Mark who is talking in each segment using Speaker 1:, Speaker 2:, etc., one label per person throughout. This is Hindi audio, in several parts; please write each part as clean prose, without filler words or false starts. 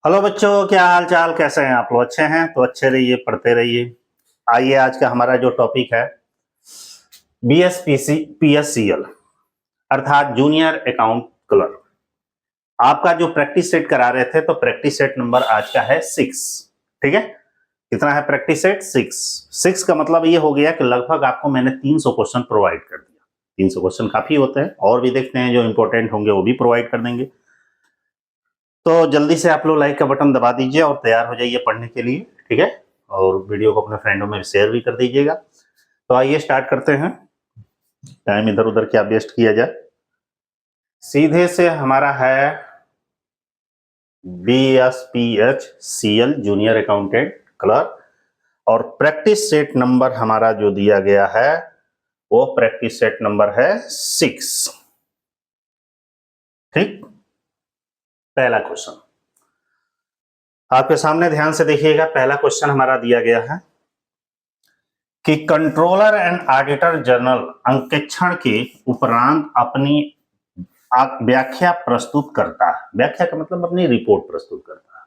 Speaker 1: हेलो बच्चों, क्या हाल चाल, कैसे हैं आप लोग? अच्छे हैं तो अच्छे रहिए, पढ़ते रहिए। आइए, आज का हमारा जो टॉपिक है BSPC PSCL अर्थात जूनियर अकाउंट क्लर्क। आपका जो प्रैक्टिस सेट करा रहे थे तो प्रैक्टिस सेट नंबर आज का है 6। ठीक है, कितना है प्रैक्टिस सेट? 6 का मतलब ये हो गया कि लगभग आपको मैंने 300 क्वेश्चन प्रोवाइड कर दिया। 300 क्वेश्चन काफी होते हैं, और भी देखते हैं जो इंपॉर्टेंट होंगे वो भी प्रोवाइड कर देंगे। तो जल्दी से आप लोग लाइक का बटन दबा दीजिए और तैयार हो जाइए पढ़ने के लिए। ठीक है, और वीडियो को अपने फ्रेंडों में शेयर भी कर दीजिएगा। तो आइए स्टार्ट करते हैं, टाइम इधर उधर क्या वेस्ट किया जाए। सीधे से हमारा है BSPHCL जूनियर अकाउंटेंट क्लर्क, और प्रैक्टिस सेट नंबर हमारा जो दिया गया है वो प्रैक्टिस सेट नंबर है 6। ठीक, पहला क्वेश्चन आपके सामने ध्यान से देखिएगा। पहला क्वेश्चन हमारा दिया गया है कि कंट्रोलर एंड ऑडिटर जनरल अंकेक्षण के उपरांत अपनी व्याख्या प्रस्तुत करता है। व्याख्या का मतलब अपनी रिपोर्ट प्रस्तुत करता है।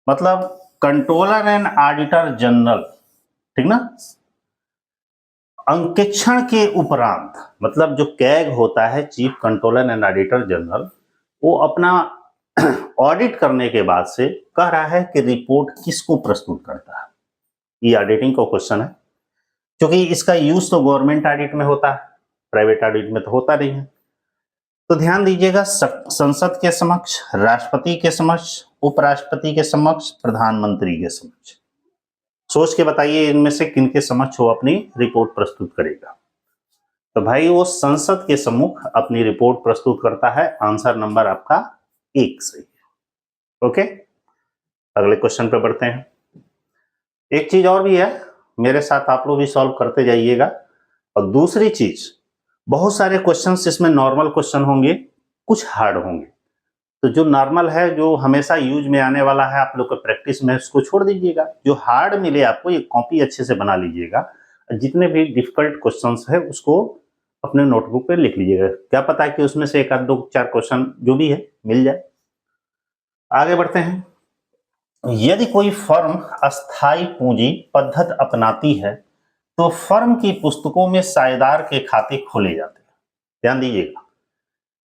Speaker 1: मतलब कंट्रोलर एंड ऑडिटर जनरल, ठीक ना, अंकेक्षण के उपरांत मतलब जो कैग होता है, chief controller and auditor general, वो अपना ऑडिट करने के बाद से कह रहा है कि रिपोर्ट किसको प्रस्तुत करता है। ये ऑडिटिंग का क्वेश्चन है, क्योंकि इसका यूज तो गवर्नमेंट ऑडिट में होता है, प्राइवेट ऑडिट में तो होता नहीं है। तो ध्यान दीजिएगा, संसद के समक्ष, राष्ट्रपति के समक्ष, उपराष्ट्रपति के समक्ष, प्रधानमंत्री के समक्ष। सोच के बताइए इनमें से किनके समक्ष वो अपनी रिपोर्ट प्रस्तुत करेगा। तो भाई वो संसद के सम्मुख अपनी रिपोर्ट प्रस्तुत करता है। आंसर नंबर आपका 1 सही है। ओके, अगले क्वेश्चन पे बढ़ते हैं। एक चीज और भी है, मेरे साथ आप लोग भी सॉल्व करते जाइएगा। और दूसरी चीज, बहुत सारे क्वेश्चंस इसमें नॉर्मल क्वेश्चन होंगे, कुछ हार्ड होंगे। तो जो नॉर्मल है, जो हमेशा यूज में आने वाला है, आप लोग का प्रैक्टिस में, उसको छोड़ दीजिएगा। जो हार्ड मिले आपको, ये कॉपी अच्छे से बना लीजिएगा। जितने भी डिफिकल्ट क्वेश्चंस है उसको अपने नोटबुक पे लिख लीजिएगा। क्या पता है कि उसमें से एक आध दो चार क्वेश्चन जो भी है मिल जाए। आगे बढ़ते हैं। यदि कोई फर्म अस्थायी पूंजी पद्धति अपनाती है तो फर्म की पुस्तकों में साझेदार के खाते खोले जाते हैं। ध्यान दीजिएगा,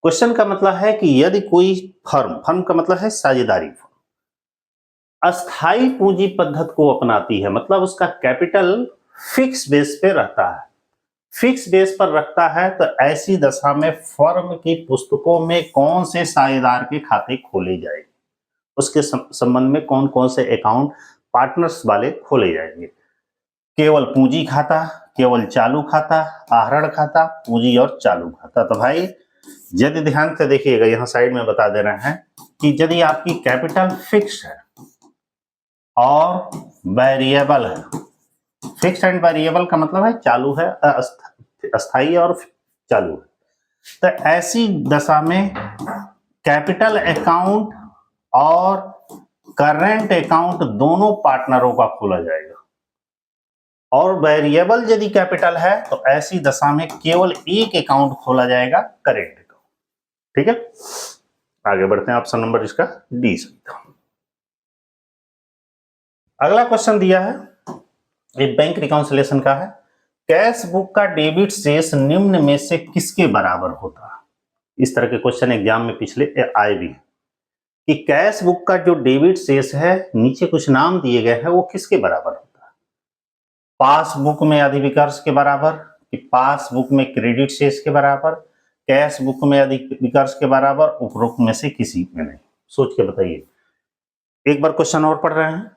Speaker 1: क्वेश्चन का मतलब है कि यदि कोई फर्म का मतलब है साझेदारी फर्म, अस्थायी पूंजी पद्धति को अपनाती है, मतलब उसका कैपिटल फिक्स बेस पे रहता है, फिक्स बेस पर रखता है, तो ऐसी दशा में फर्म की पुस्तकों में कौन से साझेदार के खाते खोले जाएंगे, उसके संबंध में कौन कौन से अकाउंट पार्टनर्स वाले खोले जाएंगे। केवल पूंजी खाता, केवल चालू खाता, आहरण खाता, पूंजी और चालू खाता। तो भाई यदि ध्यान से देखिएगा, यहां साइड में बता दे रहे हैं कि यदि आपकी कैपिटल फिक्स है और वेरिएबल है, फिक्स एंड वेरिएबल का मतलब है चालू है, अस्थाई और चालू है, तो ऐसी दशा में कैपिटल अकाउंट और करंट अकाउंट दोनों पार्टनरों का खोला जाएगा। और वेरिएबल यदि कैपिटल है तो ऐसी दशा में केवल एक अकाउंट खोला जाएगा, करेंट अकाउंट। ठीक है, आगे बढ़ते हैं। ऑप्शन नंबर इसका डी सही था। अगला क्वेश्चन दिया है, ये बैंक रिकॉन्सिलेशन का है। कैश बुक का डेबिट शेष निम्न में से किसके बराबर होता है? इस तरह के क्वेश्चन एग्जाम में पिछले आए भी हैं कि कैश बुक का जो डेबिट शेष है, नीचे कुछ नाम दिए गए हैं, वो किसके बराबर होता है? पासबुक में अधिविकर्ष के बराबर, कि पासबुक में क्रेडिट शेष के बराबर, कैश बुक में अधिविकर्ष के बराबर, उपरोक्त में से किसी में नहीं। सोच के बताइए। एक बार क्वेश्चन और पढ़ रहे हैं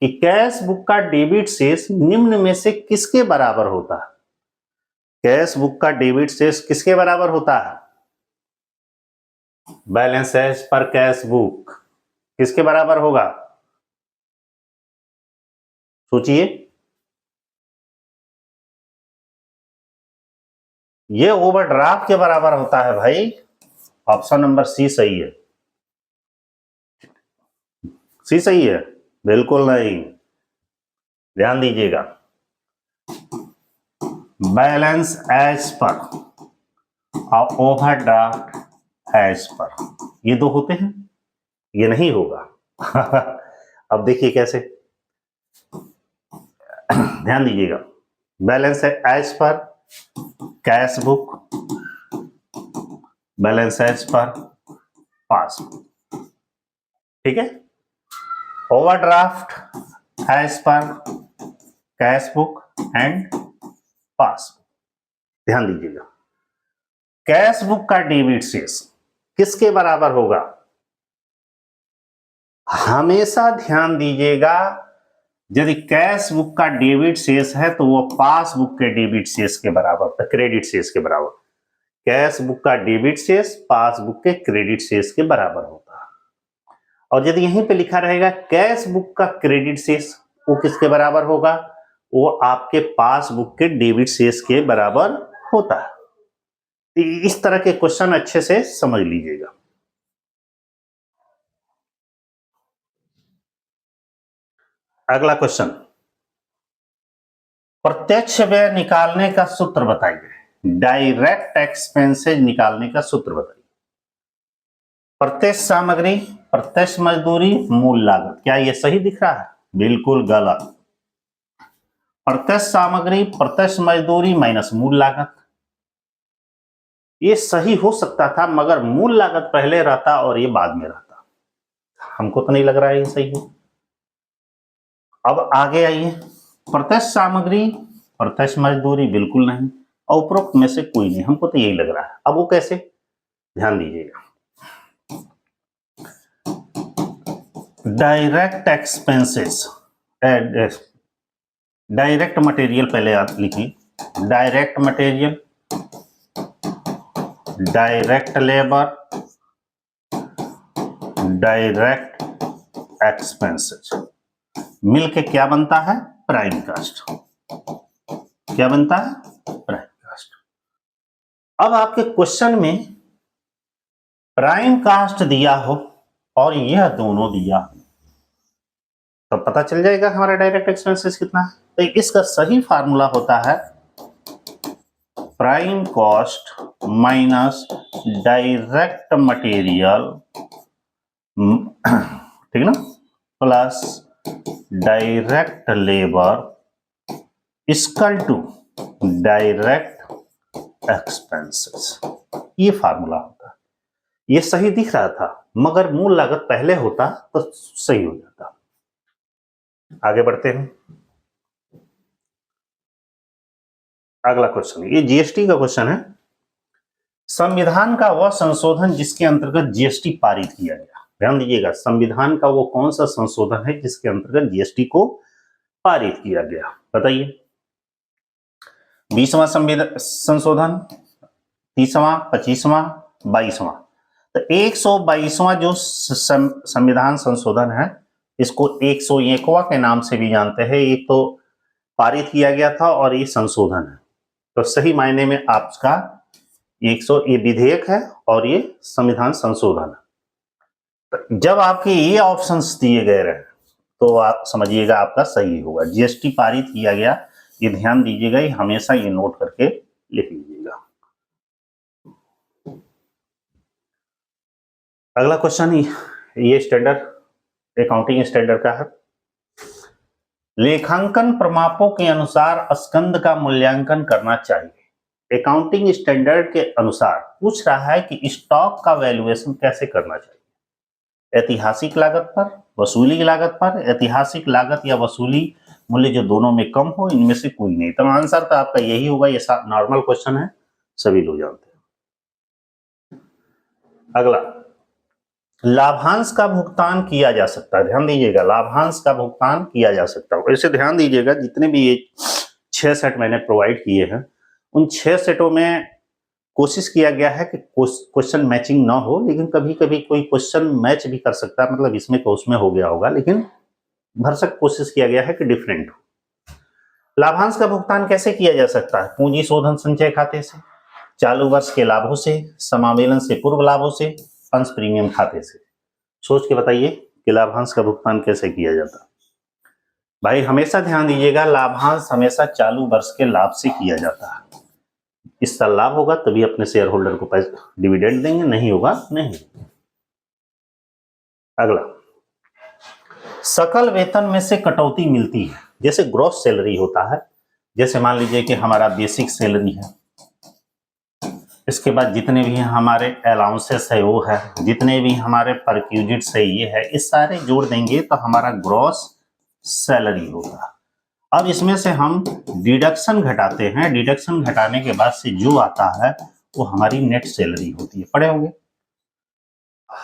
Speaker 1: कि कैश बुक का डेबिट शेष निम्न में से किसके बराबर होता है? कैश बुक का डेबिट शेष किसके बराबर होता है? Balance as per cash book किसके बराबर होगा? सोचिए। ये ओवरड्राफ्ट के बराबर होता है भाई। ऑप्शन नंबर सी सही है। सी सही है? बिल्कुल नहीं, ध्यान दीजिएगा। बैलेंस एज पर और ओवरड्राफ्ट एज पर, ये दो होते हैं, ये नहीं होगा। अब देखिए कैसे, ध्यान दीजिएगा, बैलेंस है as per cash book, balance as per passbook, ठीक है। Overdraft as per cash book and passbook. ध्यान दीजिएगा, कैश बुक का डेबिट शेष किसके बराबर होगा? हमेशा ध्यान दीजिएगा, यदि कैश बुक का डेबिट शेष है तो वो पासबुक के डेबिट शेष के बराबर, क्रेडिट शेष के बराबर। कैश बुक का डेबिट शेष पासबुक के क्रेडिट शेष के बराबर होता है। और यदि यहीं पे लिखा रहेगा कैश बुक का क्रेडिट शेष, वो किसके बराबर होगा? वो आपके पासबुक के डेबिट शेष के बराबर होता है। इस तरह के क्वेश्चन अच्छे से समझ लीजिएगा। अगला क्वेश्चन, प्रत्यक्ष व्यय निकालने का सूत्र बताइए। डायरेक्ट एक्सपेंसेज निकालने का सूत्र बताइए। प्रत्यक्ष सामग्री, प्रत्यक्ष मजदूरी, मूल लागत। क्या ये सही दिख रहा है? बिल्कुल गलत। प्रत्यक्ष सामग्री, प्रत्यक्ष मजदूरी माइनस मूल लागत, ये सही हो सकता था मगर मूल लागत पहले रहता और ये बाद में रहता। हमको तो नहीं लग रहा है ये सही है। अब आगे आइए, प्रत्यक्ष सामग्री, प्रत्यक्ष मजदूरी बिल्कुल नहीं, और उपरोक्त में से कोई नहीं, हमको तो यही लग रहा है। अब वो कैसे? ध्यान दीजिएगा, डायरेक्ट एक्सपेंसेस, डायरेक्ट मटेरियल पहले आप लिखिए, direct material, direct labour, direct expenses, मिलके क्या बनता है? Prime cost. क्या बनता है? Prime cost. अब आपके क्वेश्चन में प्राइम कास्ट दिया हो और यह दोनों दिया हो, तो पता चल जाएगा हमारा डायरेक्ट एक्सपेंसेस कितना है। तो इसका सही फार्मूला होता है prime cost minus direct material, ठीक ना, plus direct labour equal to direct expenses. ये फार्मूला होता है। ये सही दिख रहा था मगर मूल लागत पहले होता तो सही हो जाता। आगे बढ़ते हैं, अगला क्वेश्चन, ये जीएसटी का क्वेश्चन है। संविधान का वह संशोधन जिसके अंतर्गत जीएसटी पारित किया गया। ध्यान दीजिएगा, संविधान का वो कौन सा संशोधन है जिसके अंतर्गत जीएसटी को पारित किया गया? बताइए। 20वां संशोधन, 30वां, 25वां, 22वां। तो 122वां जो संविधान संशोधन है, इसको 101वां के नाम से भी जानते हैं। एक तो पारित किया गया था और ये संशोधन है, तो सही मायने में आपका 100 ये विधेयक है और ये संविधान संशोधन है। जब आपके ये ऑप्शंस दिए गए रहे तो आप समझिएगा आपका सही होगा। जीएसटी पारित किया गया, ये ध्यान दीजिएगा, ये हमेशा ये नोट करके लिख लीजिएगा। अगला क्वेश्चन, ये स्टैंडर्ड अकाउंटिंग स्टैंडर्ड का है। लेखांकन प्रमापों के अनुसार स्कंद का मूल्यांकन करना चाहिए। अकाउंटिंग स्टैंडर्ड के अनुसार पूछ रहा है कि स्टॉक का वैल्यूएशन कैसे करना चाहिए। ऐतिहासिक लागत पर, वसूली लागत पर, ऐतिहासिक लागत या वसूली मूल्य जो दोनों में कम हो, इनमें से कोई नहीं। तो आंसर तो आपका यही होगा। ये नॉर्मल क्वेश्चन है, सभी लोग जानते हैं। अगला, लाभांश का भुगतान किया जा सकता है। ध्यान दीजिएगा, लाभांश का भुगतान किया जा सकता है। ऐसे ध्यान दीजिएगा, जितने भी ये 6 सेट मैंने प्रोवाइड किए हैं, उन 6 सेटों में कोशिश किया गया है कि क्वेश्चन मैचिंग ना हो, लेकिन कभी कभी कोई क्वेश्चन मैच भी कर सकता है, मतलब इसमें तो उसमें हो गया होगा, लेकिन भरसक कोशिश किया गया है कि डिफरेंट हो। लाभांश का भुगतान कैसे किया जा सकता है? पूंजी शोधन संचय खाते से, चालू वर्ष के लाभों से, समावेलन से पूर्व लाभों से, अंश प्रीमियम खाते से। सोच के बताइए कि लाभांश का भुगतान कैसे किया जाता है। भाई हमेशा ध्यान दीजिएगा, लाभांश हमेशा चालू वर्ष के लाभ से किया जाता है। इस साल लाभ होगा तभी अपने शेयर होल्डर को पैसा डिविडेंड देंगे, नहीं होगा नहीं। अगला, सकल वेतन में से कटौती मिलती है, जैसे ग्रॉस सैलरी होता है, जैसे मान लीजिए कि हमारा बेसिक सैलरी है, इसके बाद जितने भी हमारे अलाउंसेस है वो है, जितने भी हमारे परक्यूजिट्स है ये है, इस सारे जोड़ देंगे तो हमारा ग्रॉस सैलरी होगा। अब इसमें से हम डिडक्शन घटाते हैं, डिडक्शन घटाने के बाद से जो आता है वो हमारी नेट सैलरी होती है, पढ़े होंगे।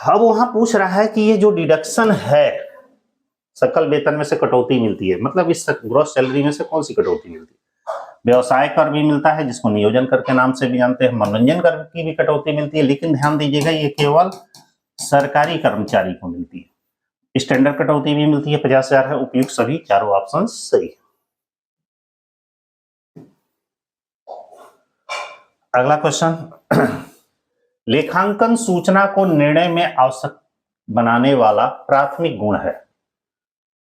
Speaker 1: अब वहां पूछ रहा है कि ये जो डिडक्शन है, सकल वेतन में से कटौती मिलती है, मतलब इस ग्रॉस सैलरी में से कौन सी कटौती मिलती है? व्यवसाय कर भी मिलता है, जिसको नियोजन कर के नाम से भी जानते हैं, मनोरंजन कर की भी कटौती मिलती है, लेकिन ध्यान दीजिएगा ये केवल सरकारी कर्मचारी को मिलती है। स्टैंडर्ड कटौती भी मिलती है, 50,000 है। उपयुक्त सभी चारों ऑप्शन सही है। अगला क्वेश्चन, लेखांकन सूचना को निर्णय में आवश्यक बनाने वाला प्राथमिक गुण है।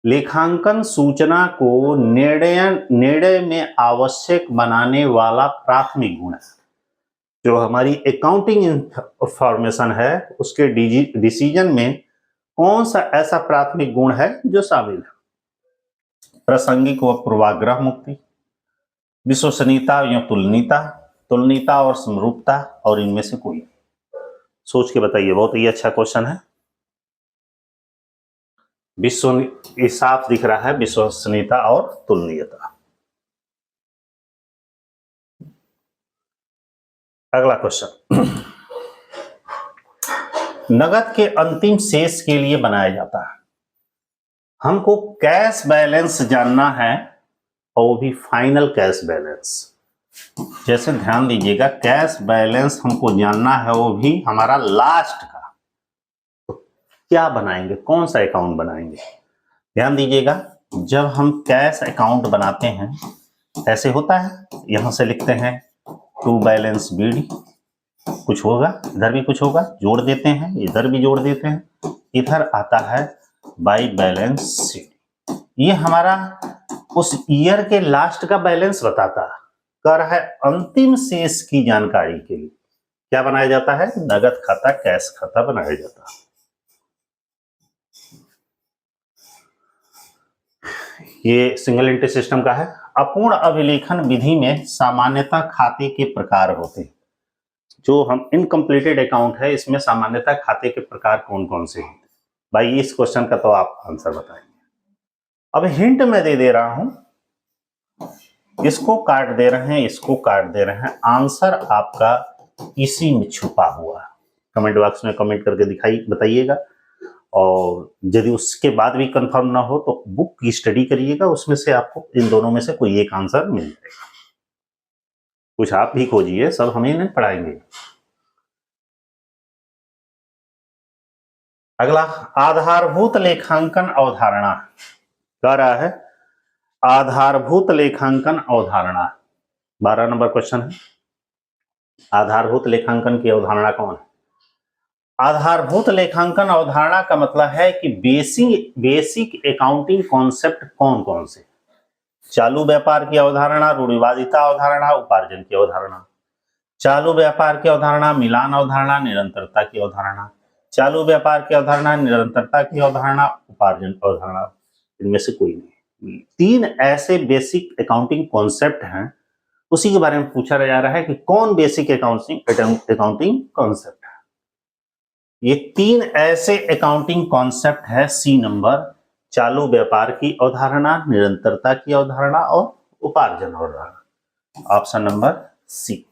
Speaker 1: लेखांकन सूचना को निर्णय में आवश्यक बनाने वाला प्राथमिक गुण है। जो हमारी अकाउंटिंग इंफॉर्मेशन है उसके डिसीजन में कौन सा ऐसा प्राथमिक गुण है जो शामिल है? प्रासंगिक व पूर्वाग्रह मुक्ति, विश्वसनीयता या तुलनीयता और समरूपता, और इनमें से कोई। सोच के बताइए, बहुत ही अच्छा क्वेश्चन है। ये साफ दिख रहा है, विश्वसनीयता और तुलनीयता। अगला क्वेश्चन, नगद के अंतिम शेष के लिए बनाया जाता है। हमको कैश बैलेंस जानना है, और वो भी फाइनल कैश बैलेंस। जैसे ध्यान दीजिएगा, कैश बैलेंस हमको जानना है, वो भी हमारा लास्ट का। तो क्या बनाएंगे, कौन सा अकाउंट बनाएंगे? ध्यान दीजिएगा, जब हम कैश अकाउंट बनाते हैं ऐसे होता है, यहां से लिखते हैं टू बैलेंस बीडी, कुछ होगा इधर भी कुछ होगा, जोड़ देते हैं, इधर भी जोड़ देते हैं, इधर आता है बाई बैलेंस शीट। ये हमारा उस ईयर के लास्ट का बैलेंस बताता है। कर है अंतिम शेष की जानकारी के लिए क्या बनाया जाता है? नगद खाता, कैश खाता बनाया जाता है। ये सिंगल एंट्री सिस्टम का है। अपूर्ण अभिलेखन विधि में सामान्यतः खाते के प्रकार होते हैं। जो हम इनकम्प्लीटेड अकाउंट है, इसमें सामान्यतः खाते के प्रकार कौन कौन से हैं? भाई इस क्वेश्चन का तो आप आंसर बताएंगे। अब हिंट मैं दे रहा हूं, इसको काट दे रहे हैं, इसको काट दे रहे हैं, आंसर आपका इसी में छुपा हुआ है। कमेंट बॉक्स में कमेंट करके बताइएगा, और यदि उसके बाद भी कंफर्म ना हो तो बुक की स्टडी करिएगा, उसमें से आपको इन दोनों में से कोई एक आंसर मिल जाएगा। कुछ आप भी खोजिए, सब हमें नहीं पढ़ाएंगे। अगला, आधारभूत लेखांकन अवधारणा कह रहा है, आधारभूत लेखांकन अवधारणा 12 नंबर क्वेश्चन है। आधारभूत लेखांकन की अवधारणा कौन है? आधारभूत लेखांकन अवधारणा का मतलब है कि बेसिक अकाउंटिंग कॉन्सेप्ट कौन कौन से? चालू व्यापार की अवधारणा, रूढ़िवादिता अवधारणा, उपार्जन की अवधारणा। चालू व्यापार की अवधारणा, मिलान अवधारणा, निरंतरता की अवधारणा। चालू व्यापार की अवधारणा, निरंतरता की अवधारणा, उपार्जन अवधारणा। इनमें से कोई नहीं। 3 ऐसे बेसिक अकाउंटिंग कॉन्सेप्ट हैं, उसी के बारे में पूछा जा रहा है कि कौन बेसिक अकाउंटिंग कॉन्सेप्ट है। ये 3 ऐसे अकाउंटिंग कॉन्सेप्ट है, सी नंबर, चालू व्यापार की अवधारणा, निरंतरता की अवधारणा और उपार्जन अवधारणा। Option number C.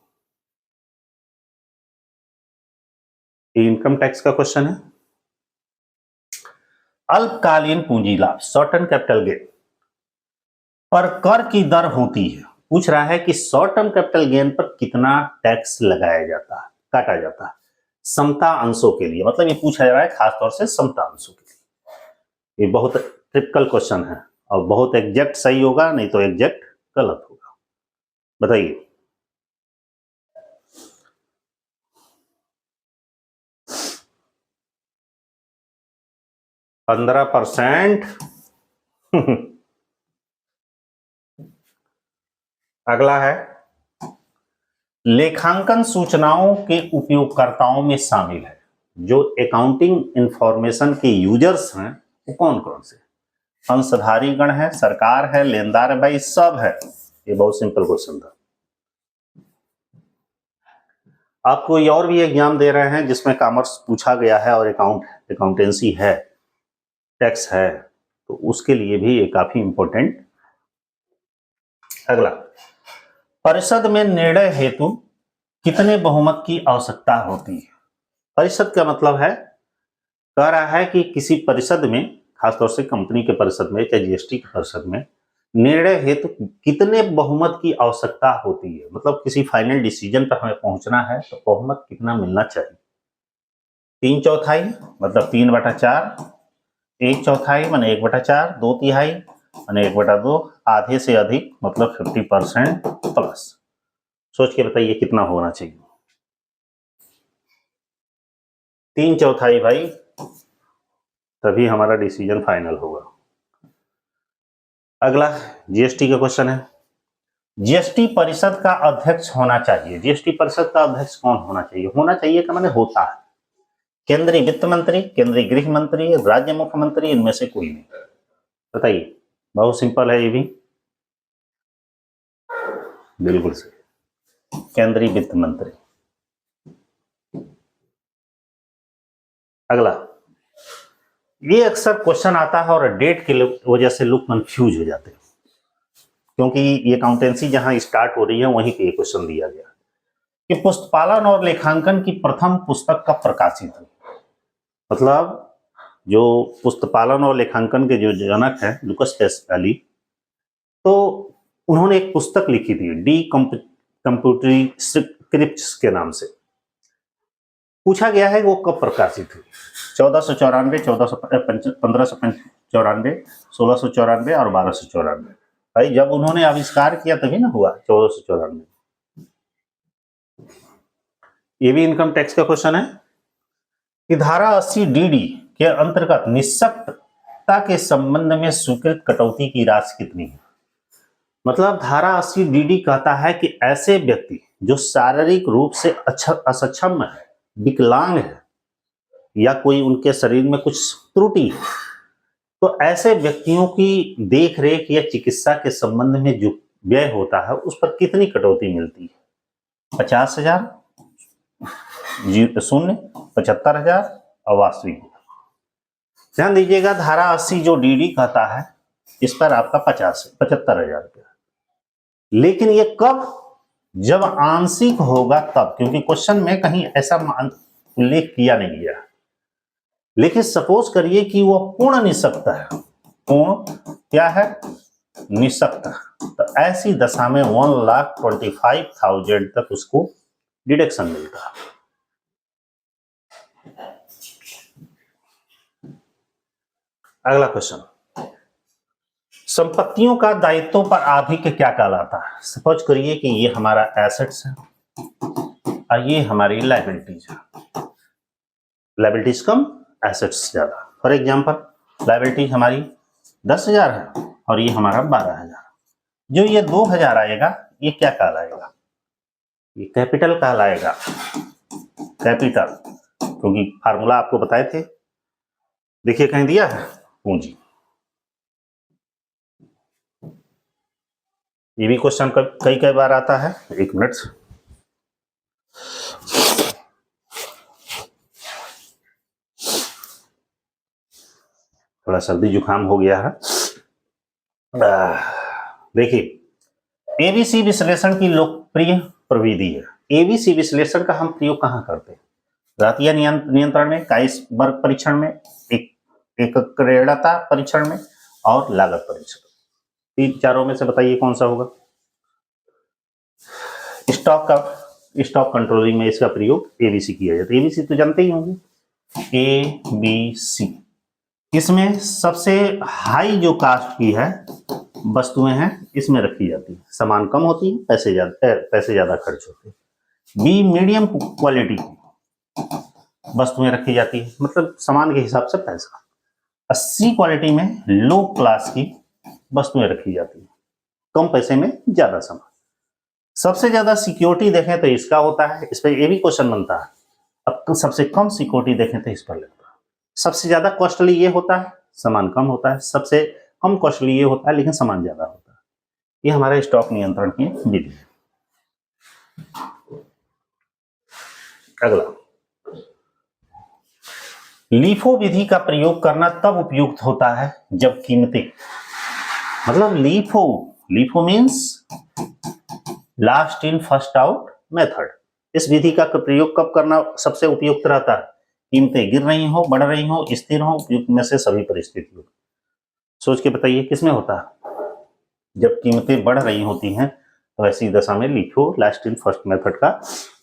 Speaker 1: Income tax का क्वेश्चन है। अल्पकालीन पूंजी लाभ, शॉर्ट टर्म कैपिटल गेन पर कर की दर होती है। पूछ रहा है कि शॉर्ट टर्म कैपिटल गेन पर कितना टैक्स लगाया जाता है, काटा जाता है समता अंशों के लिए। मतलब ये पूछा जा रहा है खासतौर से समता अंशों के लिए। ये बहुत टिपिकल क्वेश्चन है, और बहुत एग्जैक्ट सही होगा, नहीं तो एग्जैक्ट गलत होगा। बताइए। %15। अगला है, लेखांकन सूचनाओं के उपयोगकर्ताओं में शामिल है। जो अकाउंटिंग इंफॉर्मेशन के यूजर्स हैं वो कौन कौन से? अंशधारी गण है, सरकार है, लेनदार है, भाई सब है। ये बहुत सिंपल क्वेश्चन था। आप कोई और भी एग्जाम दे रहे हैं जिसमें कॉमर्स पूछा गया है और अकाउंटेंसी है, टैक्स है, तो उसके लिए भी ये काफी इंपॉर्टेंट। अगला, परिषद में निर्णय हेतु कितने बहुमत की आवश्यकता होती है? परिषद का मतलब है, कह रहा है कि किसी परिषद में, खासतौर से कंपनी के परिषद में या जीएसटी के परिषद में, निर्णय हेतु कितने बहुमत की आवश्यकता होती है। मतलब किसी फाइनल डिसीजन पर हमें पहुंचना है तो बहुमत कितना मिलना चाहिए? 3/4 मतलब 3/4, 1/4 माने 1/4, 2/3 माने 1/2, आधे से अधिक मतलब 50% प्लस। सोच के बताइए कितना होना चाहिए? 3/4 भाई, तभी हमारा डिसीजन फाइनल होगा। अगला जीएसटी का क्वेश्चन है, जीएसटी परिषद का अध्यक्ष होना चाहिए। जीएसटी परिषद का अध्यक्ष कौन होना चाहिए? होना चाहिए का माने होता है केंद्रीय वित्त मंत्री, केंद्रीय गृह मंत्री, राज्य मुख्यमंत्री, इनमें से कोई नहीं। बताइए, बहुत सिंपल है ये भी, बिल्कुल सही, केंद्रीय वित्त मंत्री। अगला, ये अक्सर क्वेश्चन आता है और डेट की वजह से लोग कंफ्यूज हो जाते हैं, क्योंकि ये अकाउंटेंसी जहां स्टार्ट हो रही है वहीं पे ये क्वेश्चन दिया गया कि पुस्तपालन और लेखांकन की प्रथम पुस्तक कब प्रकाशित हुई। मतलब जो पुस्तपालन और लेखांकन के जो जनक हैं लुकास पैस्काली, तो उन्होंने एक पुस्तक लिखी थी डी कंप्यूटरी स्क्रिप्ट्स के नाम से। पूछा गया है वो कब प्रकाशित हुई? 1494, 1594, 1694 और 1294। भाई जब उन्होंने आविष्कार किया तभी ना हुआ 1494। ये भी इनकम टैक्स का क्वेश्चन है कि धारा 80 डीडी के अंतर्गत निःशक्तता के संबंध में स्वीकृत कटौती की राशि कितनी है? मतलब धारा 80 डीडी कहता है कि ऐसे व्यक्ति जो शारीरिक रूप से असक्षम है, विकलांग है, या कोई उनके शरीर में कुछ त्रुटि है, तो ऐसे व्यक्तियों की देखरेख या चिकित्सा के संबंध में जो व्यय होता है उस पर कितनी कटौती मिलती है? 50,000, 0, 75,000 और वास्तविक। ध्यान दीजिएगा, धारा 80 जो डीडी कहता है इस पर आपका 75,000 रुपया, लेकिन ये कब? जब आंशिक होगा तब, क्योंकि क्वेश्चन में कहीं ऐसा उल्लेख किया नहीं गया। लेकिन सपोज करिए कि वो पूर्ण निःशक्त है, पूर्ण क्या है? निःशक्त, तो ऐसी दशा में 1,25,000 तक उसको डिडक्शन मिलता है। अगला क्वेश्चन, संपत्तियों का दायित्वों पर आधिक्य क्या कहलाता है? सपोज करिए कि ये हमारा एसेट्स है और ये हमारी लायबिलिटीज है। लायबिलिटीज कम, एसेट्स ज्यादा। फॉर एग्जांपल लायबिलिटीज हमारी 10,000 है और ये हमारा 12,000। जो ये 2,000 आएगा ये क्या कहलाएगा? ये कैपिटल कहलाएगा, कैपिटल, क्योंकि फार्मूला आपको बताए थे, देखिए कहीं दिया है, पूंजी। ये भी क्वेश्चन कई बार आता है। एक मिनट, थोड़ा सर्दी जुकाम हो गया है। देखिए, एबीसी विश्लेषण की लोकप्रिय प्रविधि है। एबीसी विश्लेषण का हम प्रयोग कहाँ करते हैं? घातीय नियंत्रण में, काइसबर्ग परीक्षण में, एक क्रेडता परीक्षण में और लागत परीक्षण। तीन चारों में से बताइए कौन सा होगा? स्टॉक कंट्रोलिंग में इसका प्रयोग एबीसी किया जाता है। एबीसी तो जानते ही होंगे, एबीसी। इसमें सबसे हाई जो कास्ट की है वस्तुएं हैं इसमें रखी जाती है, सामान कम होती है, पैसे ज्यादा खर्च होते हैं। बी, मीडियम क्वालिटी की वस्तुएं रखी जाती है, मतलब सामान के हिसाब से पैसा। सी क्वालिटी में लो क्लास की वस्तुएं रखी जाती है, कम पैसे में ज्यादा सामान। सबसे ज्यादा सिक्योरिटी देखें तो इसका होता है, इस पर ये भी क्वेश्चन बनता है। अब तो सबसे कम सिक्योरिटी देखें तो इस पर लगता है। सबसे ज्यादा कॉस्टली ये होता है, सामान कम होता है। सबसे कम कॉस्टली ये होता है लेकिन सामान ज्यादा होता है। ये हमारा स्टॉक नियंत्रण की विधि है। अगला, लीफो विधि का प्रयोग करना तब उपयुक्त होता है जब कीमतें, मतलब LIFO means last in first out method. इस विधि का प्रयोग कब करना सबसे उपयुक्त रहता है? कीमतें गिर रही हो, बढ़ रही हो, स्थिर हो, उपयुक्त में से सभी परिस्थितियों। सोच के बताइए किसमें होता है? जब कीमतें बढ़ रही होती हैं तो ऐसी दशा में LIFO last in first method का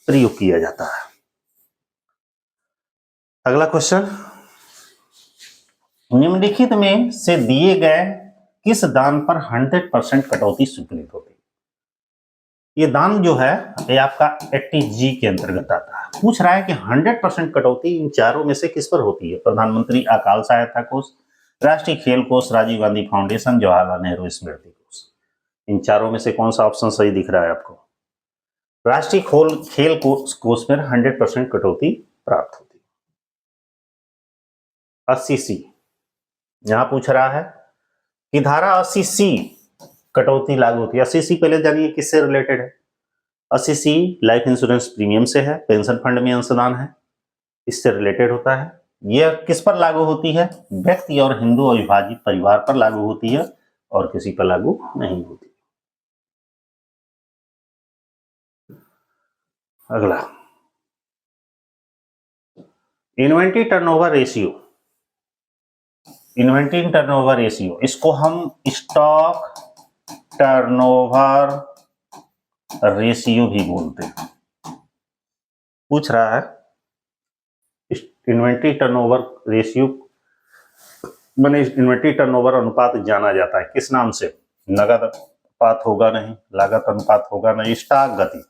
Speaker 1: प्रयोग किया जाता है। अगला क्वेश्चन, निम्नलिखित में से दिए गए किस दान पर 100% कटौती स्वीकृत होती है? ये दान जो है ये आपका 80G के अंतर्गत आता है। पूछ रहा है कि 100% कटौती इन चारों में से किस पर होती है? प्रधानमंत्री अकाल सहायता कोष, राष्ट्रीय खेल कोष, राजीव गांधी फाउंडेशन, जवाहरलाल नेहरू स्मृति कोष। इन चारों में से कौन सा ऑप्शन सही दिख रहा है आपको? राष्ट्रीय खेल कोष में 100% कटौती प्राप्त होती है। 80C यहां पूछ रहा है कि धारा 80C कटौती लागू होती है। 80C पहले जानिए किससे रिलेटेड है। 80C लाइफ इंश्योरेंस प्रीमियम से है, पेंशन फंड में अंशदान है, इससे रिलेटेड होता है। यह किस पर लागू होती है? व्यक्ति और हिंदू अविभाजित परिवार पर लागू होती है और किसी पर लागू नहीं होती। अगला, इन्वेंटरी टर्नओवर रेशियो, इसको हम स्टॉक टर्नओवर रेशियो भी बोलते हैं। पूछ रहा है इन्वेंटरी टर्नओवर रेशियो माने इन्वेंटरी टर्नओवर अनुपात जाना जाता है किस नाम से? नगद अनुपात होगा नहीं, लागत अनुपात होगा नहीं, स्टॉक गति,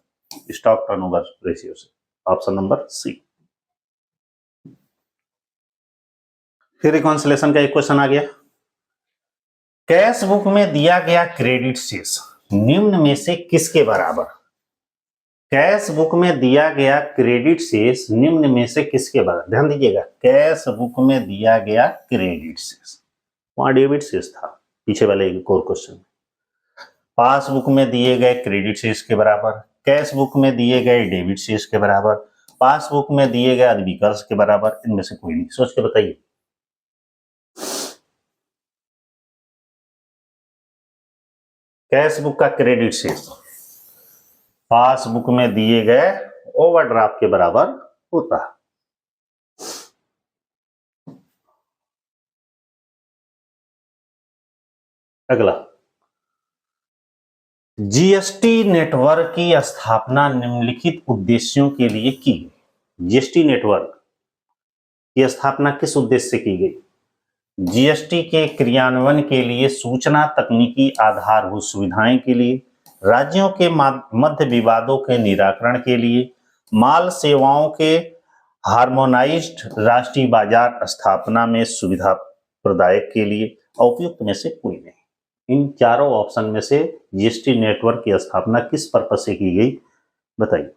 Speaker 1: स्टॉक टर्नओवर रेशियो से। Option number C. फिर रिकॉन्सिलेशन का एक क्वेश्चन आ गया। कैश बुक में दिया गया क्रेडिट शेष निम्न में से किसके बराबर? कैश बुक में दिया गया क्रेडिट शेष निम्न में से किसके बराबर? ध्यान दीजिएगा, कैश बुक में दिया गया क्रेडिट शेष, वहां डेबिट शेष था पीछे वाले एक और क्वेश्चन। पासबुक में दिए गए क्रेडिट शेष के बराबर, कैश बुक में दिए गए डेबिट शेष के बराबर, पासबुक में दिए गए अधिविकर्ष के बराबर, इनमें से कोई नहीं। सोच के बताइए। कैश बुक का क्रेडिट शेष पासबुक में दिए गए ओवरड्राफ्ट के बराबर होता है। अगला, जीएसटी नेटवर्क की स्थापना निम्नलिखित उद्देश्यों के लिए की गई। जीएसटी नेटवर्क की स्थापना किस उद्देश्य से की गई? जीएसटी के क्रियान्वयन के लिए, सूचना तकनीकी आधारभूत सुविधाएं के लिए, राज्यों के मध्य विवादों के निराकरण के लिए, माल सेवाओं के हार्मोनाइज्ड राष्ट्रीय बाजार स्थापना में सुविधा प्रदायक के लिए, उपयुक्त में से कोई नहीं। इन चारों ऑप्शन में से जीएसटी नेटवर्क की स्थापना किस पर्पस से की गई बताइए।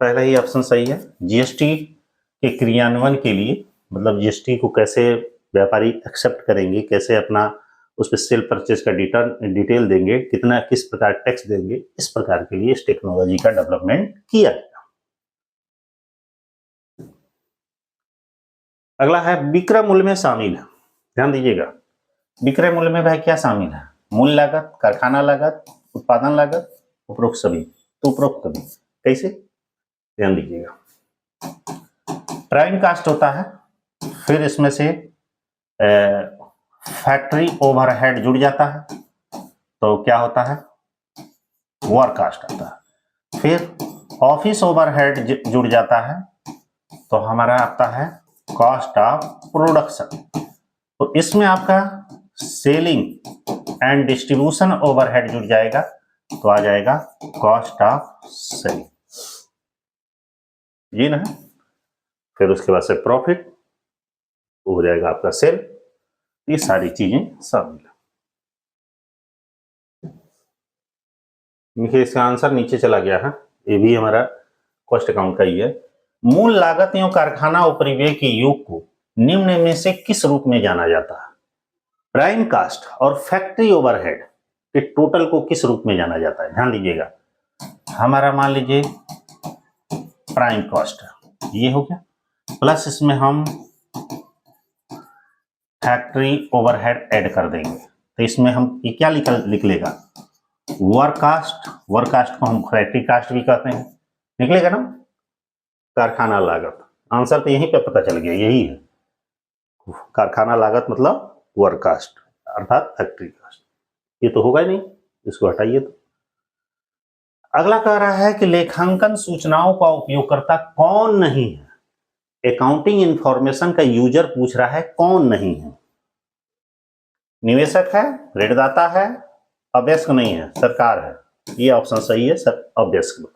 Speaker 1: पहला ही ऑप्शन सही है, जीएसटी के क्रियान्वयन के लिए, मतलब जीएसटी को कैसे व्यापारी एक्सेप्ट करेंगे, कैसे अपना उस पर सेल परचेज का डिटेल देंगे, कितना किस प्रकार टैक्स देंगे, इस प्रकार के लिए इस टेक्नोलॉजी का डेवलपमेंट किया गया। अगला है विक्रय मूल्य में शामिल है। ध्यान दीजिएगा, विक्रय मूल्य में भाई क्या शामिल है? मूल लागत, कारखाना लागत, उत्पादन लागत, उपरोक्त सभी। तो उपरोक्त सभी कैसे? ध्यान दीजिएगा, प्राइम कास्ट होता है, फिर इसमें से फैक्ट्री ओवरहेड जुड़ जाता है तो क्या होता है? वर्क कास्ट आता है, फिर ऑफिस ओवरहेड जुड़ जाता है तो हमारा आता है कॉस्ट ऑफ प्रोडक्शन। तो इसमें आपका सेलिंग एंड डिस्ट्रीब्यूशन ओवरहेड जुड़ जाएगा तो आ जाएगा कॉस्ट ऑफ सेलिंग, ये ना। फिर उसके बाद से प्रॉफिट हो जाएगा आपका सेल। ये सारी चीजें शामिल है। देखिए इसका आंसर नीचे चला गया है, ये भी हमारा कॉस्ट अकाउंट का ही है। मूल लागत एवं कारखाना उपरिव्यय के योग को निम्न में से किस रूप में जाना जाता है? प्राइम कास्ट और फैक्ट्री ओवरहेड के टोटल को किस रूप में जाना जाता है? ध्यान दीजिएगा, हमारा मान लीजिए प्राइम कॉस्ट ये हो गया, प्लस इसमें हम फैक्ट्री ओवरहेड ऐड कर देंगे, तो इसमें हम ये क्या लिख लेगा? Work cast. वर्क कास्ट को हम फैक्ट्री कास्ट भी कहते हैं, निकलेगा ना कारखाना लागत। आंसर तो यहीं पे पता चल गया, यही है कारखाना लागत मतलब वर्क कास्ट अर्थात फैक्ट्री कास्ट। ये तो होगा ही नहीं, इसको हटाइए। तो अगला कह रहा है कि लेखांकन सूचनाओं का उपयोगकर्ता कौन नहीं है? अकाउंटिंग इंफॉर्मेशन का यूजर पूछ रहा है, कौन नहीं है? निवेशक है, ऋणदाता है, अवयस्क नहीं है, सरकार है। ये ऑप्शन सही है सर, अवयस्क।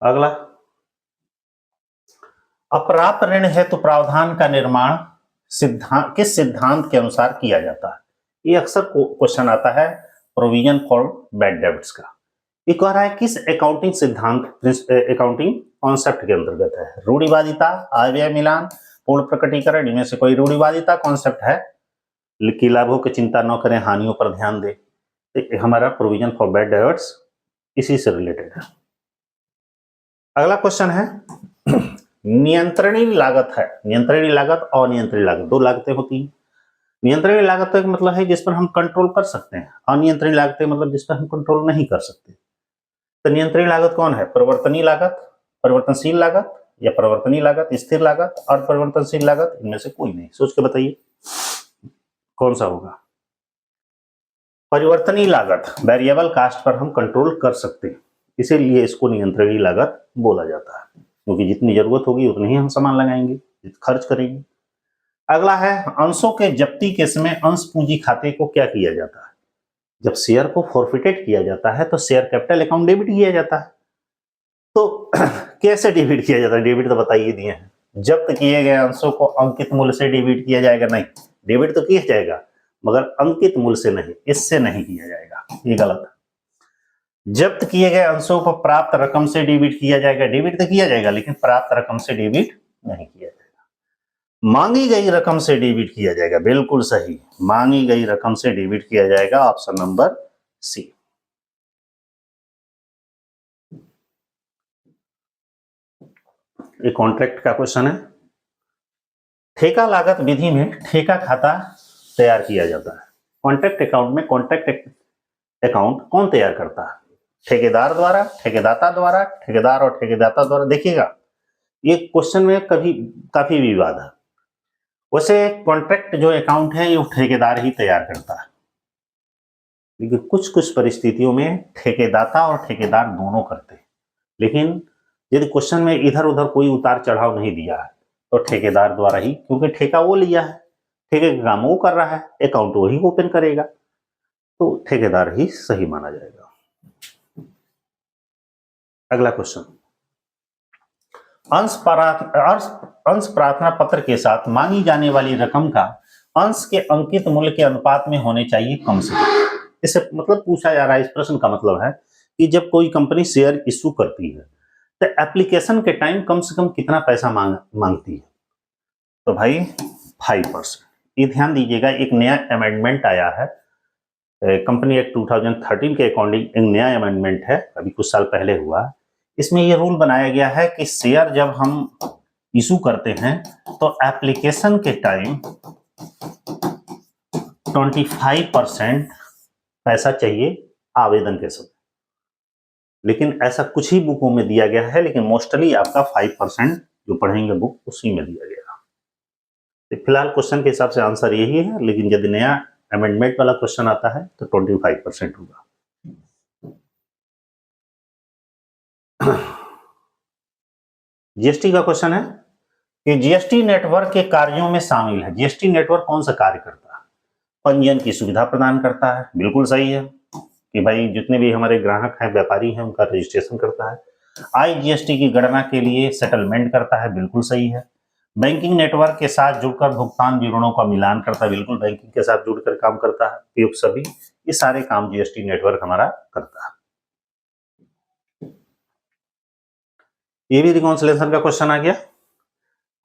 Speaker 1: अगला, अप्राप्त ऋण है तो प्रावधान का निर्माण किस सिद्धांत के अनुसार किया जाता है? ये अक्सर क्वेश्चन आता है प्रोविजन फॉर बैड डेब्ट्स का। ये कह रहा है किस अकाउंटिंग सिद्धांत, अकाउंटिंग कॉन्सेप्ट के अंतर्गत है? रूढ़िवादिता, आय व्यय मिलान, पूर्ण प्रकटीकरण, इनमें से कोई रूढ़िवादिता कॉन्सेप्ट है कि लाभों की चिंता न करें, हानियों पर ध्यान दें। तो हमारा प्रोविजन फॉर बैड डेब्ट्स इसी से रिलेटेड है। अगला क्वेश्चन है नियंत्रणीय लागत है। नियंत्रणीय लागत और अनियंत्रित लागत, दो लागतें होती हैं। नियंत्रणीय लागत का मतलब है जिस पर हम कंट्रोल कर सकते हैं, अनियंत्रणीय लागतें मतलब जिस पर हम कंट्रोल नहीं कर सकते। तो नियंत्रणीय लागत कौन है? परिवर्तनीय लागत, परिवर्तनशील लागत, या परिवर्तनीय लागत, स्थिर लागत और परिवर्तनशील लागत, इनमें से कोई नहीं। सोच के बताइए कौन सा होगा? परिवर्तनीय लागत, वेरिएबल कास्ट पर हम कंट्रोल कर सकते हैं, इसीलिए इसको नियंत्रणीय लागत बोला जाता है, क्योंकि जितनी जरूरत होगी उतनी ही हम सामान लगाएंगे, खर्च करेंगे। अगला है अंशों के जब्ती के समय अंश पूंजी खाते को क्या किया जाता है? जब शेयर को फॉरफिटेड किया जाता है तो शेयर कैपिटल अकाउंट डेबिट किया जाता है। तो कैसे डेबिट किया जाता है? डेबिट तो बताइए दिए हैं, जब्त किए गए अंशों को अंकित मूल्य से डेबिट किया जाएगा? नहीं, डेबिट तो किया जाएगा मगर अंकित मूल्य से नहीं, इससे नहीं किया जाएगा, ये गलत है। जब्त किए गए अंशों को प्राप्त रकम से डेबिट किया जाएगा? डेबिट तो किया जाएगा लेकिन प्राप्त रकम से डेबिट नहीं किया जाएगा। मांगी गई रकम से डेबिट किया जाएगा, बिल्कुल सही, मांगी गई रकम से डेबिट किया जाएगा, ऑप्शन नंबर सी। एक कॉन्ट्रैक्ट का क्वेश्चन है, ठेका लागत विधि में ठेका खाता तैयार किया जाता है। कॉन्ट्रैक्ट अकाउंट में कॉन्ट्रैक्ट अकाउंट कौन तैयार करता है? ठेकेदार द्वारा, ठेकेदाता द्वारा, ठेकेदार और ठेकेदाता द्वारा। देखिएगा ये क्वेश्चन में कभी काफी विवाद है। वैसे कॉन्ट्रैक्ट जो अकाउंट है ये ठेकेदार ही तैयार करता है, लेकिन कुछ कुछ परिस्थितियों में ठेकेदाता और ठेकेदार दोनों करते हैं। लेकिन यदि क्वेश्चन में इधर उधर कोई उतार चढ़ाव नहीं दिया है तो ठेकेदार द्वारा ही, क्योंकि ठेका वो लिया है, ठेके का काम वो कर रहा है, अकाउंट वही ओपन करेगा, तो ठेकेदार ही सही माना जाएगा। अगला क्वेश्चन, अंश प्रार्थना पत्र के साथ मांगी जाने वाली रकम का अंश के अंकित मूल्य के अनुपात में होने चाहिए कम से कम। इससे मतलब पूछा जा रहा है, इस प्रश्न का मतलब है कि जब कोई कंपनी शेयर इश्यू करती है तो एप्लीकेशन के टाइम कम से कम कितना पैसा मांगती है? तो भाई 5%। ये ध्यान दीजिएगा, एक नया अमेंडमेंट आया है कंपनी एक्ट 2013 के अकॉर्डिंग, एक नया अमेंडमेंट है, अभी कुछ साल पहले हुआ। इसमें यह रूल बनाया गया है कि शेयर जब हम इशू करते हैं तो एप्लीकेशन के टाइम 25% पैसा चाहिए आवेदन के समय। लेकिन ऐसा कुछ ही बुकों में दिया गया है, लेकिन मोस्टली आपका 5% जो पढ़ेंगे बुक उसी में दिया गया। तो फिलहाल क्वेश्चन के हिसाब से आंसर यही है, लेकिन यदि नया अमेंडमेंट वाला क्वेश्चन आता है तो 25% होगा। जीएसटी का क्वेश्चन है कि जीएसटी नेटवर्क के कार्यों में शामिल है। जीएसटी नेटवर्क कौन सा कार्य करता है? पंजीयन की सुविधा प्रदान करता है, बिल्कुल सही है कि भाई जितने भी हमारे ग्राहक हैं, व्यापारी हैं, उनका रजिस्ट्रेशन करता है। आईजीएसटी की गणना के लिए सेटलमेंट करता है, बिल्कुल सही है। बैंकिंग नेटवर्क के साथ जुड़कर भुगतान विवरणों का मिलान करता है, बिल्कुल बैंकिंग के साथ जुड़कर काम करता है। उपयुक्त सभी, ये सारे काम जीएसटी नेटवर्क हमारा करता है। ये भी रिकॉन्सिलेशन का क्वेश्चन आ गया।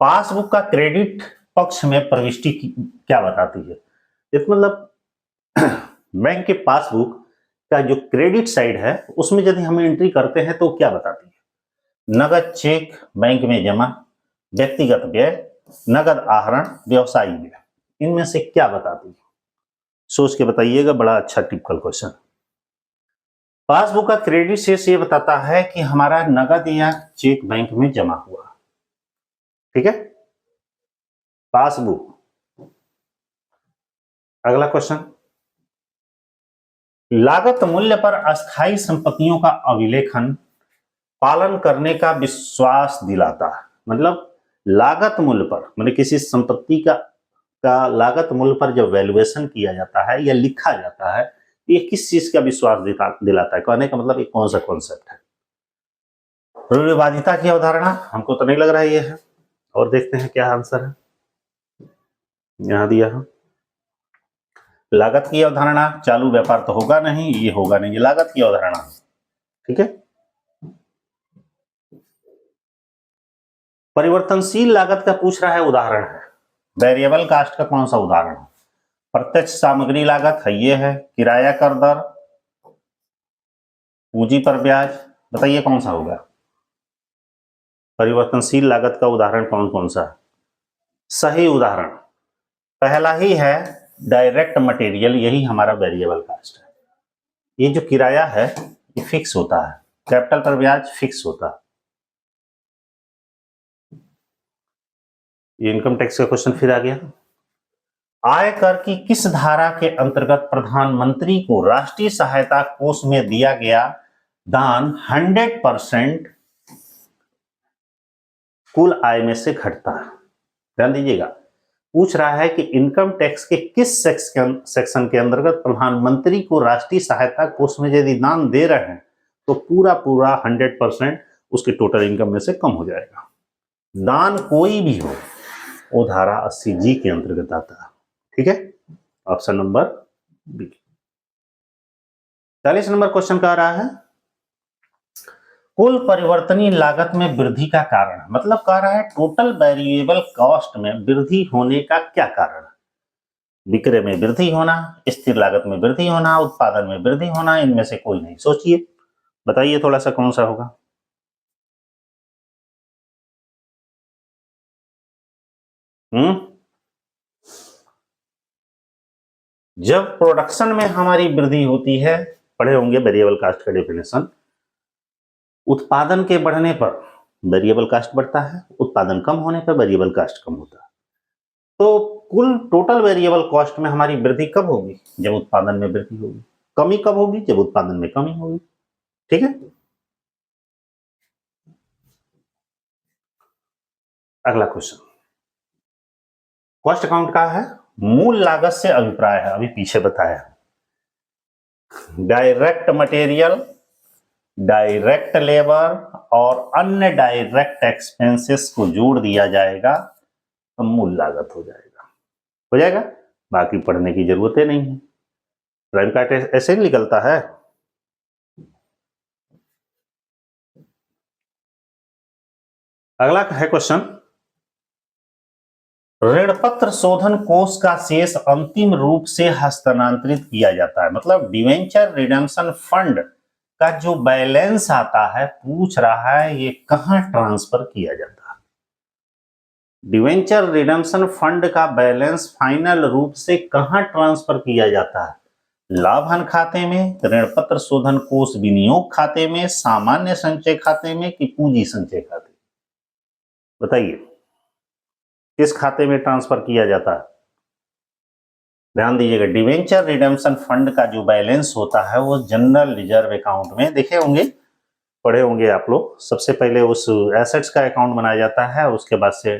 Speaker 1: पासबुक का क्रेडिट पक्ष में प्रविष्टि क्या बताती है? इसका मतलब बैंक के पासबुक का जो क्रेडिट साइड है उसमें यदि हम एंट्री करते हैं तो क्या बताती है? नगद चेक बैंक में जमा, व्यक्तिगत व्यय, नगद आहरण, व्यवसायी व्यय, इनमें से क्या बताती है? सोच के बताइएगा, बड़ा अच्छा टिपिकल क्वेश्चन। पासबुक का क्रेडिट शेष ये बताता है कि हमारा नगद या चेक बैंक में जमा हुआ, ठीक है, पासबुक। अगला क्वेश्चन, लागत मूल्य पर अस्थायी संपत्तियों का अभिलेखन पालन करने का विश्वास दिलाता है। मतलब लागत मूल्य पर, मतलब किसी संपत्ति का लागत मूल्य पर जब वैल्यूएशन किया जाता है या लिखा जाता है, ये किस चीज का विश्वास दिलाता है? कहने का मतलब ये कौन सा कॉन्सेप्ट है? रूढ़िवादिता की अवधारणा, हमको तो नहीं लग रहा है ये है, और देखते हैं क्या आंसर है। यहां दिया है लागत की अवधारणा, चालू व्यापार तो होगा नहीं, ये होगा नहीं, ये लागत की अवधारणा, ठीक है। परिवर्तनशील लागत का पूछ रहा है, उदाहरण है। वेरिएबल कास्ट का कौन सा उदाहरण है? प्रत्यक्ष सामग्री लागत है, ये है। किराया कर दर, पूंजी पर ब्याज, बताइए कौन सा होगा? परिवर्तनशील लागत का उदाहरण कौन कौन सा है? सही उदाहरण पहला ही है, डायरेक्ट मटेरियल, यही हमारा वेरिएबल कास्ट है। ये जो किराया है ये फिक्स होता है, कैपिटल पर ब्याज फिक्स होता है। ये इनकम टैक्स का क्वेश्चन फिर आ गया। आयकर की किस धारा के अंतर्गत प्रधानमंत्री को राष्ट्रीय सहायता कोष में दिया गया दान 100% कुल आय में से घटता है? ध्यान दीजिएगा, पूछ रहा है कि इनकम टैक्स के किस सेक्शन के अंतर्गत प्रधानमंत्री को राष्ट्रीय सहायता कोष में यदि दान दे रहे हैं तो पूरा 100% उसके टोटल इनकम में से कम हो जाएगा। दान कोई भी हो वो धारा 80G के अंतर्गत आता है, ठीक है। Option number B. 40 number question कह रहा है, कुल परिवर्तनीय लागत में वृद्धि का कारण, मतलब कह रहा है टोटल वेरिएबल कॉस्ट में वृद्धि होने का क्या कारण है? विक्रय में वृद्धि होना, स्थिर लागत में वृद्धि होना, उत्पादन में वृद्धि होना, इनमें से कोई नहीं। सोचिए, बताइए थोड़ा सा कौन सा होगा? जब प्रोडक्शन में हमारी वृद्धि होती है, पढ़े होंगे वेरिएबल कास्ट का डेफिनेशन, उत्पादन के बढ़ने पर वेरिएबल कास्ट बढ़ता है, उत्पादन कम होने पर वेरिएबल कास्ट कम होता है। तो कुल टोटल वेरिएबल कॉस्ट में हमारी वृद्धि कब होगी? जब उत्पादन में वृद्धि होगी। कमी कब होगी? जब उत्पादन में कमी होगी, ठीक है। अगला क्वेश्चन कॉस्ट अकाउंट का है, मूल लागत से अभिप्राय है, अभी पीछे बताया। डायरेक्ट मटेरियल, डायरेक्ट लेबर और अन्य डायरेक्ट एक्सपेंसेस को जोड़ दिया जाएगा तो मूल लागत हो जाएगा। बाकी पढ़ने की जरूरत नहीं है, प्राइम कार्ड ऐसे ही निकलता है। अगला है क्वेश्चन, ऋणपत्र शोधन कोष का शेष अंतिम रूप से हस्तांतरित किया जाता है, मतलब डिवेंचर रिडेम्पशन फंड का जो बैलेंस आता है, पूछ रहा है ये कहां ट्रांसफर किया जाता है? डिवेंचर रिडेम्पशन फंड का बैलेंस फाइनल रूप से कहां ट्रांसफर किया जाता है? लाभन खाते में, ऋणपत्र शोधन कोष विनियोग खाते में, सामान्य संचय खाते में कि पूंजी संचय खाते? बताइए किस खाते में ट्रांसफर किया जाता है? ध्यान दीजिएगा, डिवेंचर रिडेम्पशन फंड का जो बैलेंस होता है वो जनरल रिजर्व अकाउंट में, देखे होंगे, पढ़े होंगे आप लोग। सबसे पहले उस एसेट्स का अकाउंट बनाया जाता है, उसके बाद से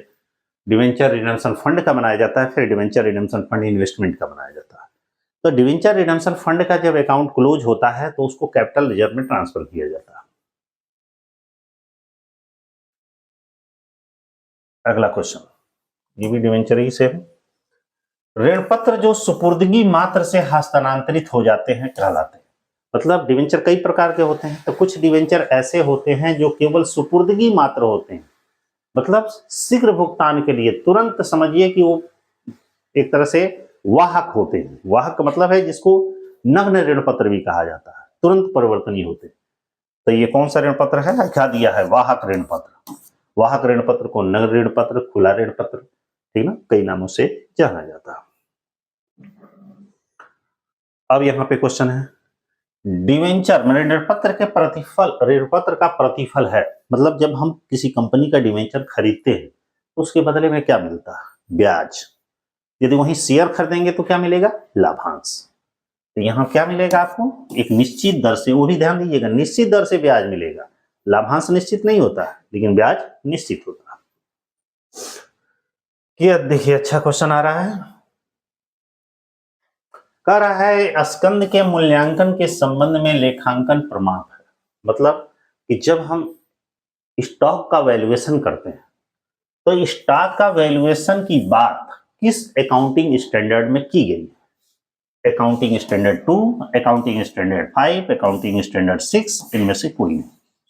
Speaker 1: डिवेंचर रिडेम्पशन फंड का बनाया जाता है, फिर डिवेंचर रिडेम्पशन फंड इन्वेस्टमेंट का बनाया जाता है। तो डिवेंचर रिडेम्पशन फंड का जब अकाउंट क्लोज होता है तो उसको कैपिटल रिजर्व में ट्रांसफर किया जाता है। अगला क्वेश्चन, ये भी डिवेंचर ही से है। ऋणपत्र जो सुपुर्दगी मात्र से हस्तांतरित हो जाते हैं कहलाते हैं। मतलब डिवेंचर कई प्रकार के होते हैं, तो कुछ डिवेंचर ऐसे होते हैं जो केवल सुपुर्दगी मात्र होते हैं, मतलब शीघ्र भुगतान के लिए, तुरंत समझिए कि वो एक तरह से वाहक होते हैं। वाहक का मतलब है जिसको नग्न ऋण पत्र भी कहा जाता है, तुरंत परिवर्तनीय होते हैं। तो ये कौन सा ऋण पत्र है? क्या दिया है? वाहक ऋण पत्र। वाहक ऋण पत्र को नग्न ऋण पत्र, खुला ऋण पत्र, ठीक ना, कई नामों से जाना जाता है। अब यहां पे क्वेश्चन है, डिवेंचर मैंने ऋण पत्र के प्रतिफल, ऋण पत्र का प्रतिफल है, मतलब जब हम किसी कंपनी का डिवेंचर खरीदते हैं तो उसके बदले में क्या मिलता है? ब्याज। यदि वहीं शेयर खरीदेंगे तो क्या मिलेगा? लाभांश। तो यहां क्या मिलेगा आपको? एक निश्चित दर से, वो भी ध्यान दीजिएगा, निश्चित दर से ब्याज मिलेगा। लाभांश निश्चित नहीं होता लेकिन ब्याज निश्चित होता है। ये देखिए अच्छा क्वेश्चन आ रहा है, कह रहा है स्कंद के मूल्यांकन के संबंध में लेखांकन प्रमाण है। मतलब कि जब हम स्टॉक का वैल्यूएशन करते हैं तो स्टॉक का वैल्यूएशन की बात किस अकाउंटिंग स्टैंडर्ड में की गई? Accounting standard 2, accounting standard 5, accounting standard 6, इनमें से कोई नहीं।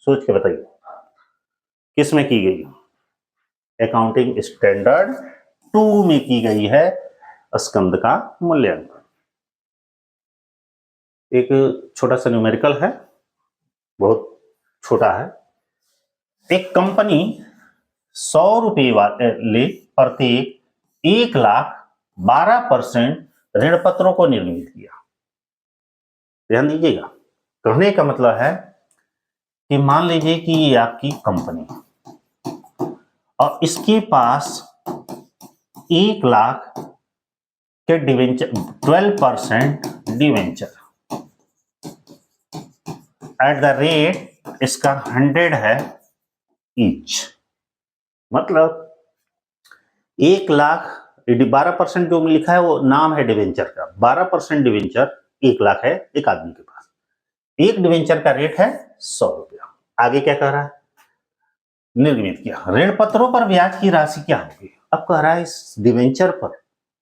Speaker 1: सोच के बताइए किस में की गई? अकाउंटिंग स्टैंडर्ड 2 में की गई है स्कंद का मूल्यांकन। एक छोटा सा न्यूमेरिकल है, बहुत छोटा है। एक कंपनी 100 रुपये ले प्रत्येक 1,12% ऋण पत्रों को निर्मित किया। ध्यान दीजिएगा, कहने का मतलब है कि मान लीजिए कि ये आपकी कंपनी और इसके पास 1,00,000 के debenture, 12% debenture at the rate इसका 100 है ईच। मतलब 1,00,000, 12% जो लिखा है वो नाम है डिवेंचर का, 12% डिवेंचर 1,00,000 है एक आदमी के पास। एक डिवेंचर का रेट है 100 रुपया। आगे क्या कह रहा है? निर्मित किया। ऋण पत्रों पर ब्याज की राशि क्या होगी? अब कह रहा है इस डिवेंचर पर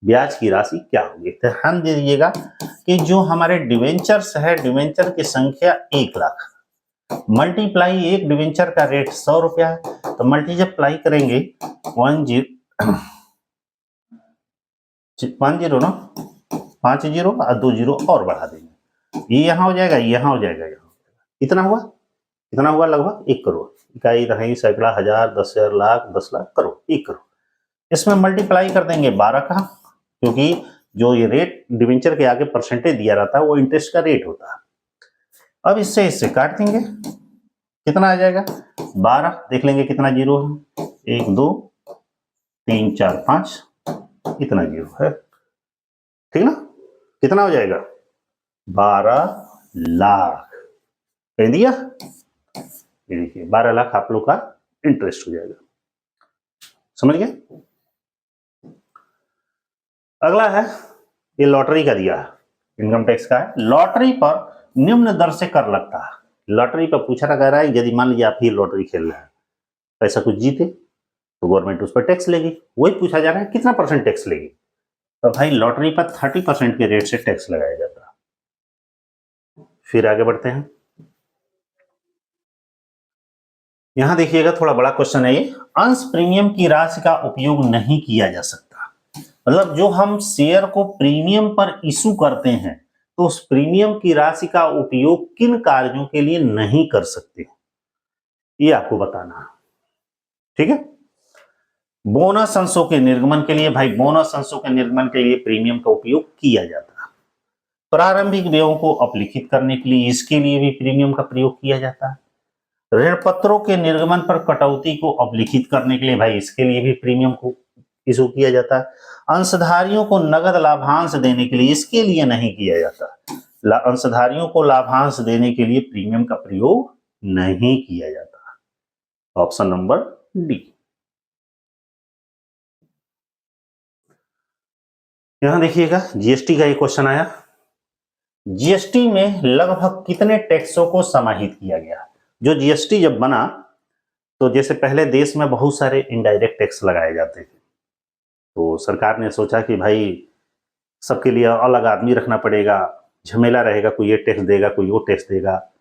Speaker 1: ब्याज की राशि क्या होगी? तो ध्यान दीजिएगा कि जो हमारे डिवेंचर्स है, डिवेंचर की संख्या 1,00,000 मल्टीप्लाई, एक डिवेंचर का रेट 100 रुपया है, तो मल्टीप्लाई करेंगे 10 ना, 5 जीरो और 2 जीरो और बढ़ा देंगे, ये यहां हो जाएगा, यहां हो जाएगा, यहाँ इतना हुआ, कितना हुआ? लगभग 1 करोड़। इकाई, दहाई, सैकड़ा, हजार, 10,000, लाख, 10 लाख, करोड़, 1 करोड़। इसमें मल्टीप्लाई कर देंगे 12 का, क्योंकि जो ये रेट डिवेंचर के आगे परसेंटेज दिया रहता है वो इंटरेस्ट का रेट होता है। अब इससे काट देंगे, कितना आ जाएगा? 12। देख लेंगे कितना जीरो है, 1 2 3 4 5, इतना जीरो है, ठीक ना? कितना हो जाएगा? 12 लाख कह दिया। ये देखिए 12 लाख आप लोग का इंटरेस्ट हो जाएगा। समझ गए? अगला है, ये लॉटरी का दिया है, इनकम टैक्स का है। लॉटरी पर निम्न दर से कर लगता है। लॉटरी पर पूछा कह रहा है, यदि मान लीजिए आप ही लॉटरी खेल रहे हैं, पैसा कुछ जीते तो गवर्नमेंट उस पर टैक्स लेगी। वही पूछा जा रहा है कितना परसेंट टैक्स लेगी? तो भाई लॉटरी पर 30% के रेट से टैक्स लगाया जाता है। फिर आगे बढ़ते हैं, यहां देखिएगा थोड़ा बड़ा क्वेश्चन है ये। अंश प्रीमियम की राशि का उपयोग नहीं किया जा सकता। मतलब जो हम शेयर को प्रीमियम पर इशू करते हैं तो उस प्रीमियम की राशि का उपयोग किन कार्यों के लिए नहीं कर सकते, ये आपको बताना है, ठीक है? बोनस अंशों के निर्गमन के लिए, भाई बोनस अंशों के निर्गमन के लिए प्रीमियम का उपयोग किया जाता है। प्रारंभिक व्ययों को अपलिखित करने के लिए इसके लिए भी प्रीमियम का प्रयोग किया जाता है। ऋण पत्रों के निर्गमन पर कटौती को अपलिखित करने के लिए, भाई इसके लिए भी प्रीमियम को इशू किया जाता है। अंशधारियों को नगद लाभांश देने के लिए, इसके लिए नहीं किया जाता। अंशधारियों को लाभांश देने के लिए प्रीमियम का प्रयोग नहीं किया जाता। Option number D. यहां देखिएगा जीएसटी का एक क्वेश्चन आया। जीएसटी में लगभग कितने टैक्सों को समाहित किया गया? जो जीएसटी जब बना तो जैसे पहले देश में बहुत सारे इनडायरेक्ट टैक्स लगाए जाते थे, तो सरकार ने सोचा कि भाई सबके लिए अलग आदमी रखना पड़ेगा, झमेला रहेगा, कोई ये टैक्स देगा, कोई वो टैक्स देगा,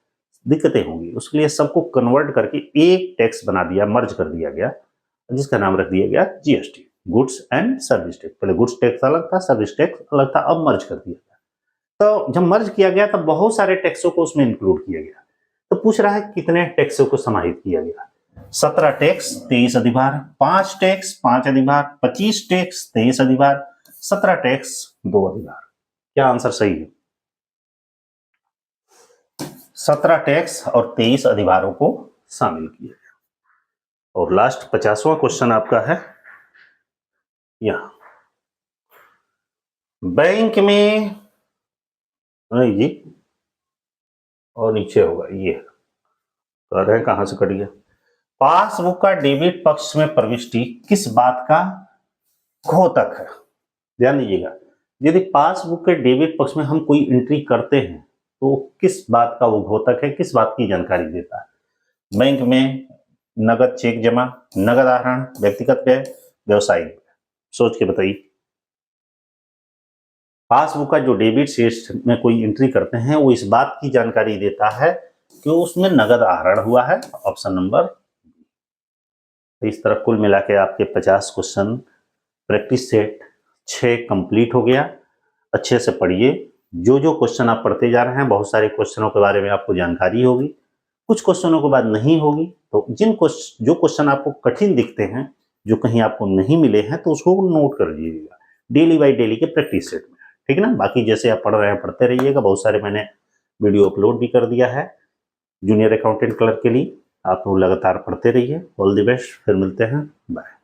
Speaker 1: दिक्कतें होंगी। उसके लिए सबको कन्वर्ट करके एक टैक्स बना दिया, मर्ज कर दिया गया, जिसका नाम रख दिया गया GST, goods and service tax. पहले गुड्स टैक्स अलग था, सर्विस टैक्स अलग था, अब मर्ज कर दिया गया। तो जब मर्ज किया गया तब बहुत सारे टैक्सों को उसमें इंक्लूड किया गया। तो पूछ रहा है कितने टैक्सों को समाहित किया गया। 17 टैक्स 23 अधिभार, 5 टैक्स 5 अधिभार, 25 टैक्स 23 अधिभार, 17 टैक्स 2 अधिभार। क्या आंसर सही है? 17 टैक्स और 23 अधिभारों को शामिल किया गया। और लास्ट 50वां क्वेश्चन आपका है यहां, बैंक में नहीं जी, और नीचे होगा ये, कह रहे हैं कहां से कट गया। पासबुक का डेबिट पक्ष में प्रविष्टि किस बात का घोतक है? ध्यान दीजिएगा, यदि पासबुक के डेबिट पक्ष में हम कोई एंट्री करते हैं तो किस बात का वो घोतक है, किस बात की जानकारी देता है? बैंक में नगद चेक जमा, नगद आहरण, व्यक्तिगत व्यय, व्यवसायिक। सोच के बताइए। पासबुक का जो डेबिट शेष में कोई एंट्री करते हैं वो इस बात की जानकारी देता है कि उसमें नगद आहरण हुआ है, ऑप्शन नंबर। तो इस तरह कुल मिला के आपके 50 क्वेश्चन प्रैक्टिस सेट 6 कंप्लीट हो गया। अच्छे से पढ़िए, जो जो क्वेश्चन आप पढ़ते जा रहे हैं बहुत सारे क्वेश्चनों के बारे में आपको जानकारी होगी, कुछ क्वेश्चनों के बाद नहीं होगी। तो जो क्वेश्चन आपको कठिन दिखते हैं, जो कहीं आपको नहीं मिले हैं, तो उसको नोट कर लीजिएगा डेली बाई डेली के प्रैक्टिस सेट में, ठीक है ना। बाकी जैसे आप पढ़ रहे हैं पढ़ते रहिएगा, बहुत सारे मैंने वीडियो अपलोड भी कर दिया है जूनियर अकाउंटेंट क्लर्क के लिए, आप लोग लगातार पढ़ते रहिए। ऑल द बेस्ट, फिर मिलते हैं, बाय।